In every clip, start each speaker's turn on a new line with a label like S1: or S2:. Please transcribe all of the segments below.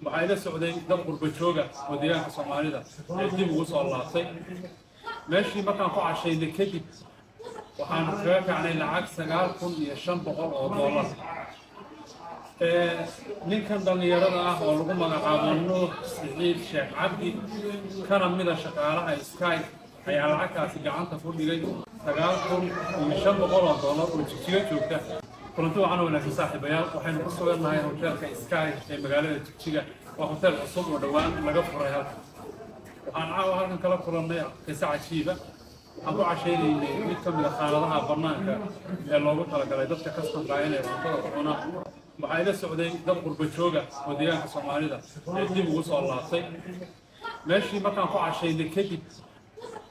S1: waxaa ila socday dad qurba jooga oo deegaanka Soomaalida ee dib ugu soo laabtay meeshii markaan ku cashaynay kadib waxaan kaga kacnay lacag $9,500 ninkan dhalinyarada ah oo lagu magacaabo Nuur Siciid Sheekh Cabdi kana mid ah shaqaalaha Sky ayaa lacagtaasi gacanta ku dhigay $9,500 oo jijjiga joogta kulanti waxaan wanaagsan saaxiibayaal waxaynu ku sugannahay hotelka Sky ee magaalada Jigjiga waa hotel cusub oo dhawaan laga furay halkan waxaan caawa halkan kala kulannay qiso cajiiba waxaan ku cashaynay mid ka mid ah xaaladaha bannaanka ee loogu talagalay dadka kastamka inay cuntada ku cunaan waxaa ila socday dad qurba jooga oo deegaanka Soomaalida ee dib ugu soo laabtay meeshii markaan ku cashaynay kadib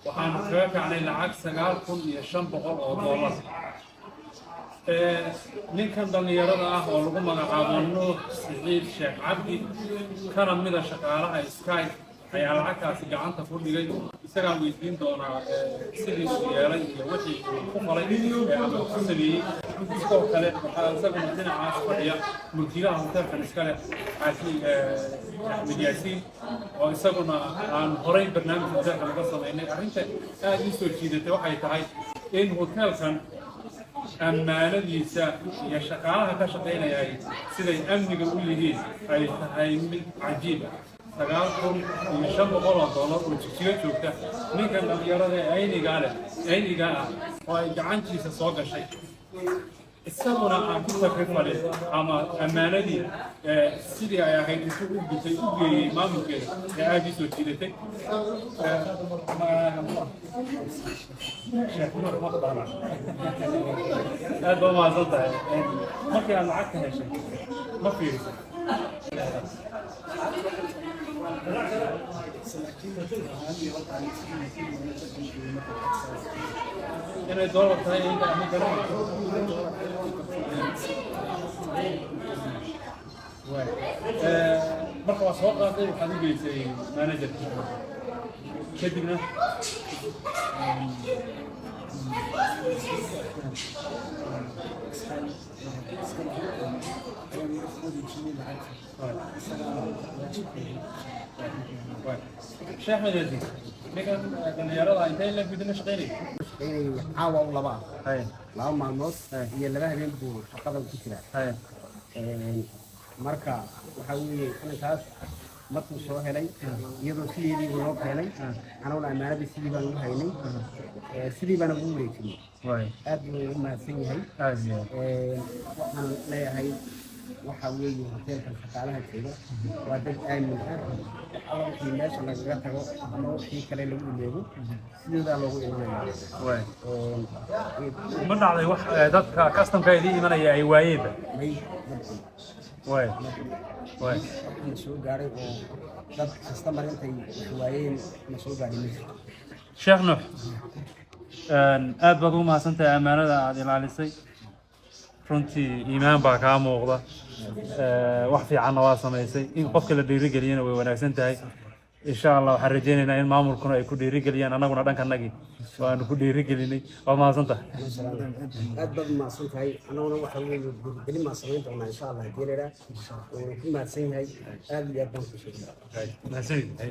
S1: waxaan kaga kacnay lacag $9,500 ninkan dhalinyarada ah oo lagu magacaabo Nuur Siciid Sheekh Cabdi kana mid ah shaqaalaha Sky ayaa lacagtaasi gacanta ku dhigay isagaa weydiin doonaa sidii uu yeelay iyo wixii ku falay ama ku sameeyey sidoo kale waxaa isaguna dhinacaas fadhiya mulkiilaha hotelkan iskale Axmed Yaasiin oo isaguna aan horey barnaamij hotelka laga sameynay arrinta aad ii soo jiidatay waxay tahay in hotelkan ammaanadiisa iyo shaqaalaha ka shaqeynaya siday amniga u yihiin ay tahay mid cajiib ah $9,500 oo jijjiga joogta ninkan dhalinyarada ee ayniga ah oo ay gacantiisa soo gashay isaguna aan ku takrifalin ama ammaanadii sidii ay ahayd intuu u gutay u geeyey maamulkeeda ee aad ii soo jiidatay aad baa mahadsan tahay markii aad lacag ka heshay ma fiiriso inay doolar tahay inta ama garanayso marka waa soo qaaday waxaad u geysay managerka kadibna Sheekh Axmed Yaasiin ninkan dhalinyarada intay la gudana shaqeynay
S2: caawa u laba maalmood iyo laba habeen buu shaqada ku jiraa marka waxaa weeye inankaas markuu soo helay iyadoo sideedii loo keenay anaguna ammaanadii sidii baan ugu haynay sidii baana ugu wareejinay aad buu ugu mahadsan yahay waxaan leeyahay waxaa weeye hotelkan shaqaalaha jooga waa dad aamin ah alla wixii meesha lagaga tago ama wixii kale lagu imeego sidoodaa loogu imanaya
S1: ma dhacday wax dadka kastamka idii imanaya ay waayeenba
S2: waxaan soo gaaray oo dad kastamar intay wax waayeen ma soo gaadhin ma jirto
S1: Sheekh Nuux aad baad ugu mahadsantahay ammaanada aad ilaalisay runtii iimaan baa kaa muuqda wax fiicanna waa samaysay in qofka la dhiirigeliyana way wanaagsan tahay insha Allah waxaan rajaynaynaa in maamulkuna ay ku dhiirigeliyaan annaguna dhankanagii waanu ku dhiirigelinay waa mahadsantahay
S2: aad baad mahadsan tahay annaguna waxa weeye dhiirigelin maa samayn doonaa insha Allah geelera oo ku mahadsan yahay aad iyo aad baan ku sheegay